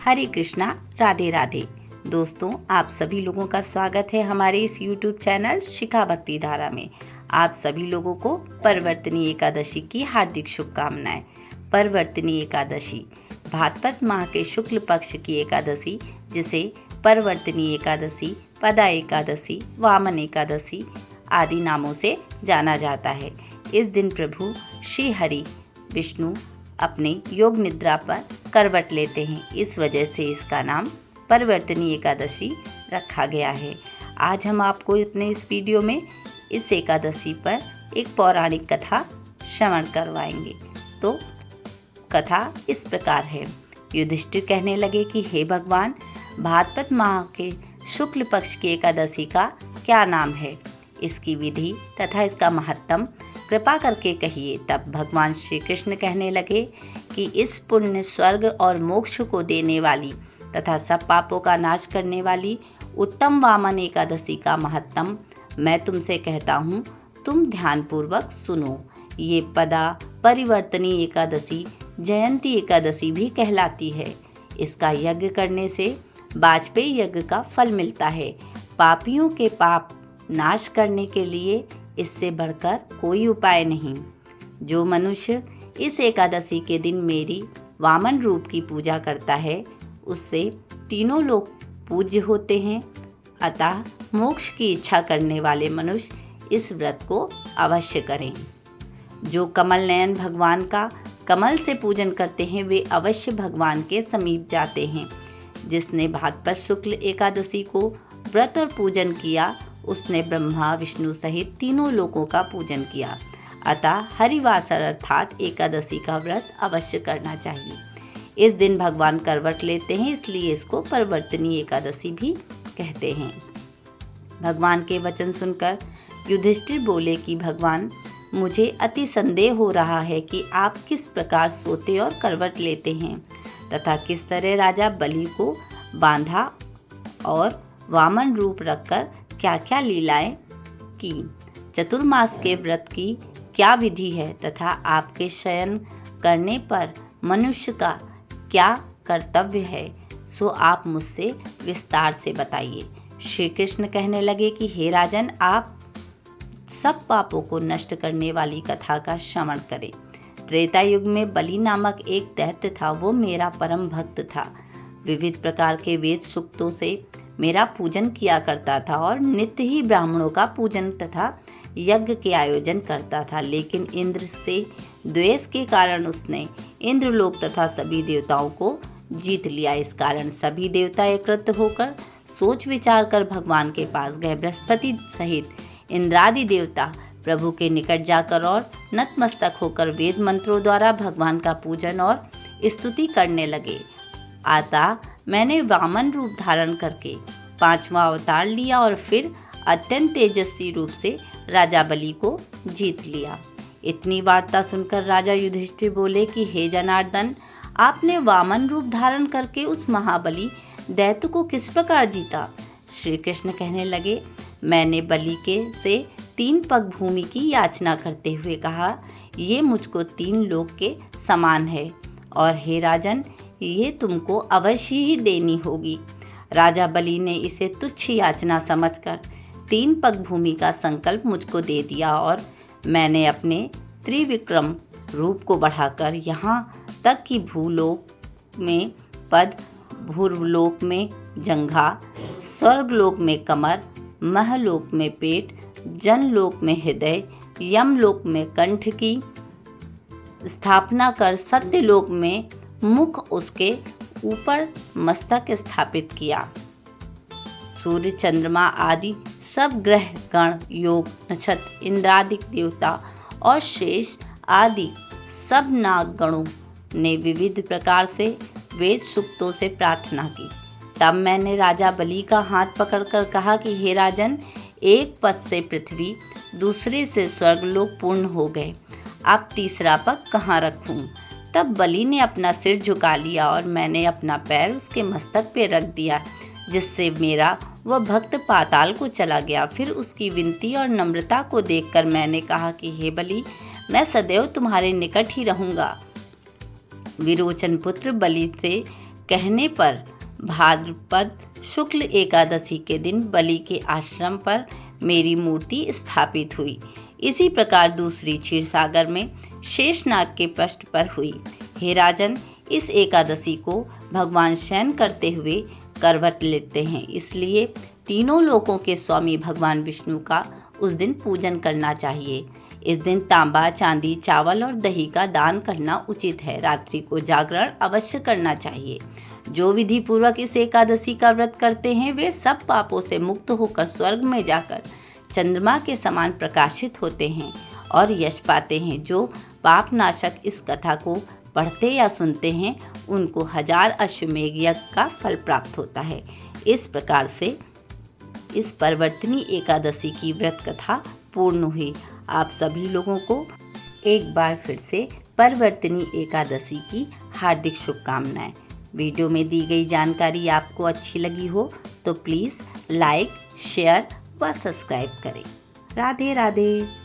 हरे कृष्णा, राधे राधे। दोस्तों, आप सभी लोगों का स्वागत है हमारे इस YouTube चैनल शिखा भक्ति धारा में। आप सभी लोगों को परवर्तनी एकादशी की हार्दिक शुभकामनाएं। परवर्तनी एकादशी भाद्रपद माह के शुक्ल पक्ष की एकादशी, जिसे परवर्तनी एकादशी, पदा एकादशी, वामन एकादशी आदि नामों से जाना जाता है। इस दिन प्रभु श्री हरि विष्णु अपने योग निद्रा पर करवट लेते हैं। इस वजह से इसका नाम परवर्तनी एकादशी रखा गया है। आज हम आपको अपने इस वीडियो में इस एकादशी पर एक पौराणिक कथा श्रवण करवाएंगे। तो कथा इस प्रकार है। युधिष्ठिर कहने लगे कि हे भगवान, भाद्रपद माह के शुक्ल पक्ष की एकादशी का क्या नाम है, इसकी विधि तथा इसका महत्तम कृपा करके कहिए। तब भगवान श्री कृष्ण कहने लगे कि इस पुण्य, स्वर्ग और मोक्ष को देने वाली तथा सब पापों का नाश करने वाली उत्तम वामन एकादशी का महत्तम मैं तुमसे कहता हूँ, तुम ध्यानपूर्वक सुनो। ये पदा परिवर्तनी एकादशी जयंती एकादशी भी कहलाती है। इसका यज्ञ करने से वाजपेयी यज्ञ का फल मिलता है। पापियों के पाप नाश करने के लिए इससे बढ़कर कोई उपाय नहीं। जो मनुष्य इस एकादशी के दिन मेरी वामन रूप की पूजा करता है, उससे तीनों लोग पूज्य होते हैं। अतः मोक्ष की इच्छा करने वाले मनुष्य इस व्रत को अवश्य करें। जो कमल नयन भगवान का कमल से पूजन करते हैं, वे अवश्य भगवान के समीप जाते हैं। जिसने भाद्रपद शुक्ल एकादशी को व्रत और पूजन किया, उसने ब्रह्मा विष्णु सहित तीनों लोकों का पूजन किया। अतः हरिवासर अर्थात एकादशी का व्रत अवश्य करना चाहिए। इस दिन भगवान करवट लेते हैं, इसलिए इसको परवर्तनी एकादशी भी कहते हैं। भगवान के वचन सुनकर युधिष्ठिर बोले कि भगवान, मुझे अति संदेह हो रहा है कि आप किस प्रकार सोते और करवट लेते हैं तथा किस तरह राजा बलि को बांधा और वामन रूप रखकर क्या क्या लीलाएं की। चतुर्मास के व्रत की क्या विधि है तथा आपके शयन करने पर मनुष्य का क्या कर्तव्य है, सो आप मुझसे विस्तार से बताइए। श्री कृष्ण कहने लगे कि हे राजन, आप सब पापों को नष्ट करने वाली कथा का श्रवण करें। त्रेता युग में बलि नामक एक दैत्य था। वो मेरा परम भक्त था। विविध प्रकार के वेद सूक्तों से मेरा पूजन किया करता था और नित्य ही ब्राह्मणों का पूजन तथा यज्ञ के आयोजन करता था। लेकिन इंद्र से द्वेष के कारण उसने इंद्रलोक तथा सभी देवताओं को जीत लिया। इस कारण सभी देवता एकत्र होकर सोच विचार कर भगवान के पास गए। बृहस्पति सहित इंद्रादि देवता प्रभु के निकट जाकर और नतमस्तक होकर वेद मंत्रों द्वारा भगवान का पूजन और स्तुति करने लगे। अतः मैंने वामन रूप धारण करके 5वां अवतार लिया और फिर अत्यंत तेजस्वी रूप से राजा बलि को जीत लिया। इतनी वार्ता सुनकर राजा युधिष्ठिर बोले कि हे जनार्दन, आपने वामन रूप धारण करके उस महाबली दैत्य को किस प्रकार जीता? श्री कृष्ण कहने लगे, मैंने बलि के से 3 पग भूमि की याचना करते हुए कहा, ये मुझको 3 लोक के समान है और हे राजन, ये तुमको अवश्य ही देनी होगी। राजा बलि ने इसे तुच्छ याचना समझकर 3 पग भूमि का संकल्प मुझको दे दिया और मैंने अपने त्रिविक्रम रूप को बढ़ाकर यहाँ तक कि भूलोक में पद, भूर्लोक में जंघा, स्वर्गलोक में कमर, महलोक में पेट, जनलोक में हृदय, यमलोक में कंठ की स्थापना कर सत्यलोक में मुख उसके ऊपर मस्तक स्थापित किया। सूर्य, चंद्रमा आदि सब ग्रह गण, योग, नक्षत्र, इंद्रादि देवता और शेष आदि सब नाग गणों ने विविध प्रकार से वेद सूक्तों से प्रार्थना की। तब मैंने राजा बलि का हाथ पकड़कर कहा कि हे राजन, एक पद से पृथ्वी, दूसरे से स्वर्गलोक पूर्ण हो गए। अब तीसरा पद कहाँ रखूं? तब बलि ने अपना सिर झुका लिया और मैंने अपना पैर उसके मस्तक पे रख दिया, जिससे मेरा वह भक्त पाताल को चला गया। फिर उसकी विनती और नम्रता को देखकर मैंने कहा कि हे बलि, मैं सदैव तुम्हारे निकट ही रहूँगा। विरोचन पुत्र बलि से कहने पर भाद्रपद शुक्ल एकादशी के दिन बलि के आश्रम पर मेरी मूर्ति स्थापित हुई। इसी प्रकार दूसरी क्षीरसागर में शेषनाग के पृष्ठ पर हुई। हे राजन, इस एकादशी को भगवान शयन करते हुए करवट लेते हैं, इसलिए तीनों लोकों के स्वामी भगवान विष्णु का उस दिन पूजन करना चाहिए। इस दिन तांबा, चांदी, चावल और दही का दान करना उचित है। रात्रि को जागरण अवश्य करना चाहिए। जो विधि पूर्वक इस एकादशी का व्रत करते हैं वे सब पापों से मुक्त होकर स्वर्ग में जाकर चंद्रमा के समान प्रकाशित होते हैं और यश पाते हैं। जो पाप नाशक इस कथा को पढ़ते या सुनते हैं उनको 1000 अश्वमेघ यज्ञ का फल प्राप्त होता है। इस प्रकार से इस परवर्तनी एकादशी की व्रत कथा पूर्ण हुई। आप सभी लोगों को एक बार फिर से परवर्तनी एकादशी की हार्दिक शुभकामनाएं। वीडियो में दी गई जानकारी आपको अच्छी लगी हो तो प्लीज़ लाइक, शेयर व सब्सक्राइब करें। राधे राधे।